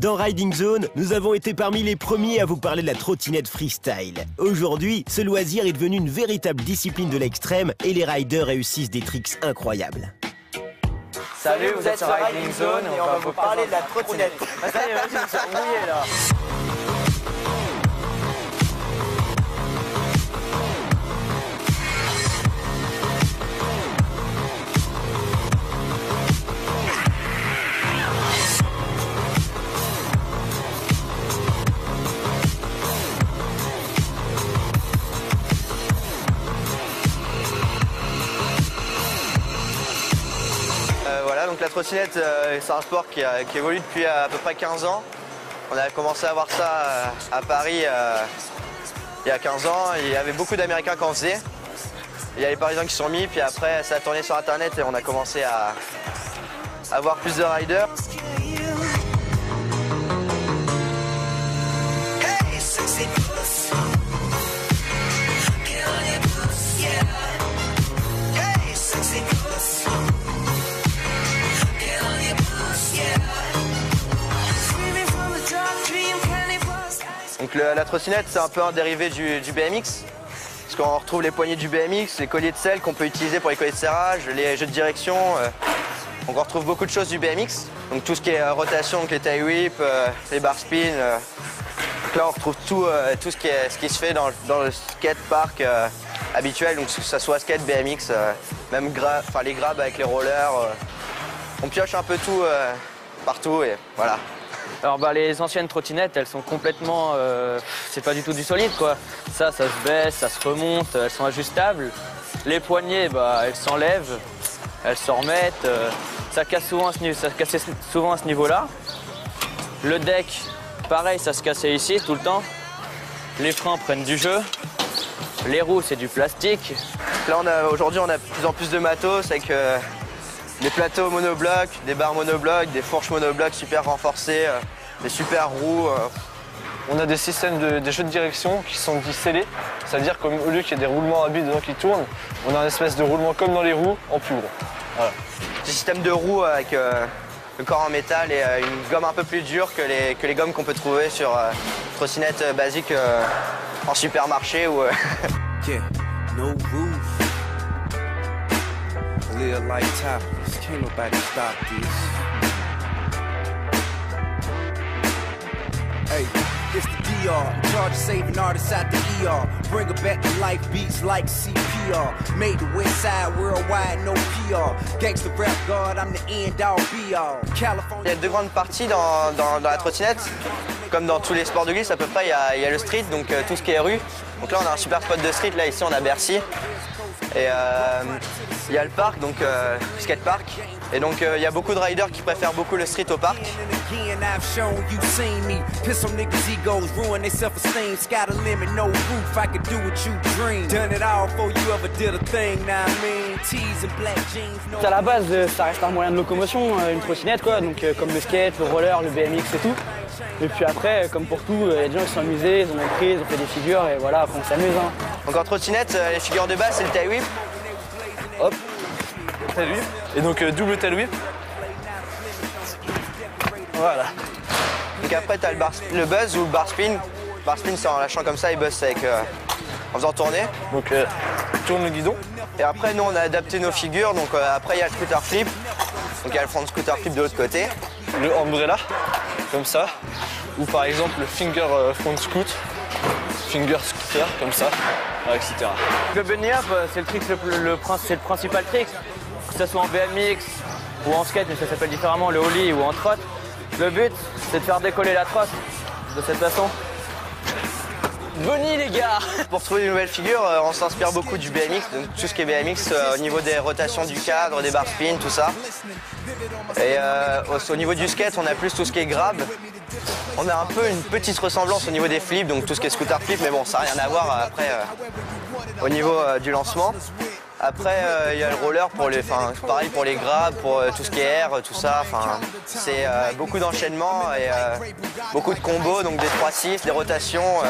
Dans Riding Zone, nous avons été parmi les premiers à vous parler de la trottinette freestyle. Aujourd'hui, ce loisir est devenu une véritable discipline de l'extrême et les riders réussissent des tricks incroyables. Salut, vous êtes sur Riding Zone et on va vous parler de la trottinette. Ah, ça y est, vas-y, je me suis embrouillé là. Voilà, donc la trottinette, c'est un sport qui évolue depuis à peu près 15 ans. On a commencé à voir ça à Paris il y a 15 ans. Il y avait beaucoup d'Américains qui en faisaient. Il y a les Parisiens qui se sont mis, puis après ça a tourné sur Internet et on a commencé à avoir plus de riders. Donc la trottinette, c'est un peu un dérivé du BMX, parce qu'on retrouve les poignées du BMX, les colliers de selle qu'on peut utiliser pour les colliers de serrage, les jeux de direction. Donc on retrouve beaucoup de choses du BMX. Donc tout ce qui est rotation, donc les tail whips, les bar spins. Donc là on retrouve tout ce qui se fait dans le skate park habituel, donc que ce soit skate, BMX, même les grabs avec les rollers. On pioche un peu tout partout et voilà. Alors les anciennes trottinettes, elles sont complètement... c'est pas du tout du solide quoi. Ça se baisse, ça se remonte, elles sont ajustables. Les poignées, elles s'enlèvent, elles se remettent. Ça casse souvent ça cassait souvent à ce niveau-là. Le deck, pareil, ça se cassait ici tout le temps. Les freins prennent du jeu. Les roues, c'est du plastique. Là, aujourd'hui, on a de plus en plus de matos avec des plateaux monoblocs, des barres monoblocs, des fourches monoblocs super renforcées, des super roues. On a des systèmes de jeux de direction qui sont dits scellés, c'est-à-dire qu'au lieu qu'il y ait des roulements à billes dedans qui tournent, on a une espèce de roulement comme dans les roues, en plus gros. Voilà. Des systèmes de roues avec le corps en métal et une gomme un peu plus dure que les gommes qu'on peut trouver sur trottinette basique en supermarché ou... Yeah, no roof. Live like topless, can't nobody stop this. Hey, it's the DR, in charge of saving artists out the ER. Bring her back to life, beats like CPR. Made the West Side worldwide, no PR. Gangsta rap god, I'm the end all be all. California. Il y a deux grandes parties dans la trottinette. Comme dans tous les sports de glisse à peu près, il y a le street, donc tout ce qui est rue. Donc là on a un super spot de street, là ici on a Bercy. Et il y a le parc, donc skatepark. Et donc il y a beaucoup de riders qui préfèrent beaucoup le street au parc. À la base, ça reste un moyen de locomotion, une trottinette quoi, donc comme le skate, le roller, le BMX et tout. Et puis après, comme pour tout, il y a des gens qui sont amusés, ils ont pris, ils ont fait des figures et voilà, après on s'amuse. Hein. Donc en trottinette, les figures de base, c'est le tail whip. Hop, tail whip. Et donc double tail whip. Voilà. Donc après, tu as le buzz ou le bar spin. Le bar spin, c'est en lâchant comme ça, et buzz, c'est en faisant tourner. Donc tourne le guidon. Et après, nous, on a adapté nos figures. Donc après, il y a le scooter flip. Donc il y a le front scooter flip de l'autre côté. Le umbrella, comme ça. Ou par exemple le finger front scoot. Finger scooter, comme ça, etc. Le bunny up, c'est le principal trick. Que ce soit en BMX ou en skate, mais ça s'appelle différemment, le ollie ou en trotte. Le but, c'est de faire décoller la trotte de cette façon. Bunny les gars. Pour trouver de nouvelles figures, on s'inspire beaucoup du BMX, donc tout ce qui est BMX au niveau des rotations du cadre, des bar spins, tout ça. Et au niveau du skate, on a plus tout ce qui est grab. On a un peu une petite ressemblance au niveau des flips, donc tout ce qui est scooter flip, mais bon, ça n'a rien à voir après au niveau du lancement. Après, il y a le roller pour pareil pour les grabs, pour tout ce qui est air, tout ça. C'est beaucoup d'enchaînements et beaucoup de combos, donc des 3-6, des rotations,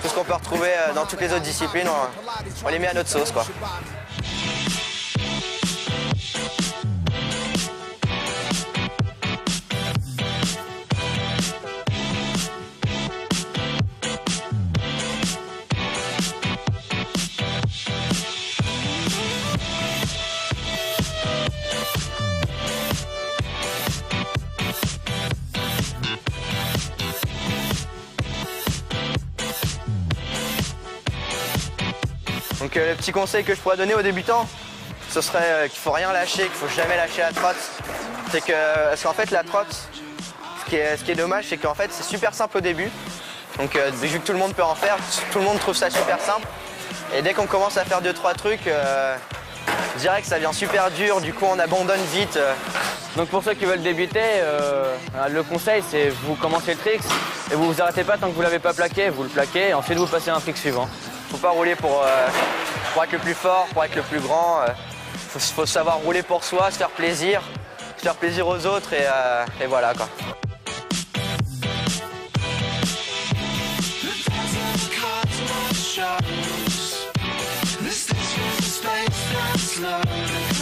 tout ce qu'on peut retrouver dans toutes les autres disciplines. On les met à notre sauce, quoi. Donc le petit conseil que je pourrais donner aux débutants, ce serait qu'il faut rien lâcher, qu'il faut jamais lâcher la trotte. C'est que, parce qu'en fait la trotte, ce qui est dommage, c'est qu'en fait c'est super simple au début. Donc vu que tout le monde peut en faire, tout le monde trouve ça super simple. Et dès qu'on commence à faire 2-3 trucs, je dirais que ça devient super dur, du coup on abandonne vite. Donc pour ceux qui veulent débuter, le conseil c'est vous commencez le trick et vous vous arrêtez pas tant que vous l'avez pas plaqué, vous le plaquez et ensuite vous passez à un trick suivant. Faut pas rouler pour être le plus fort, pour être le plus grand. Faut savoir rouler pour soi, se faire plaisir aux autres et voilà quoi. This is your space that's love.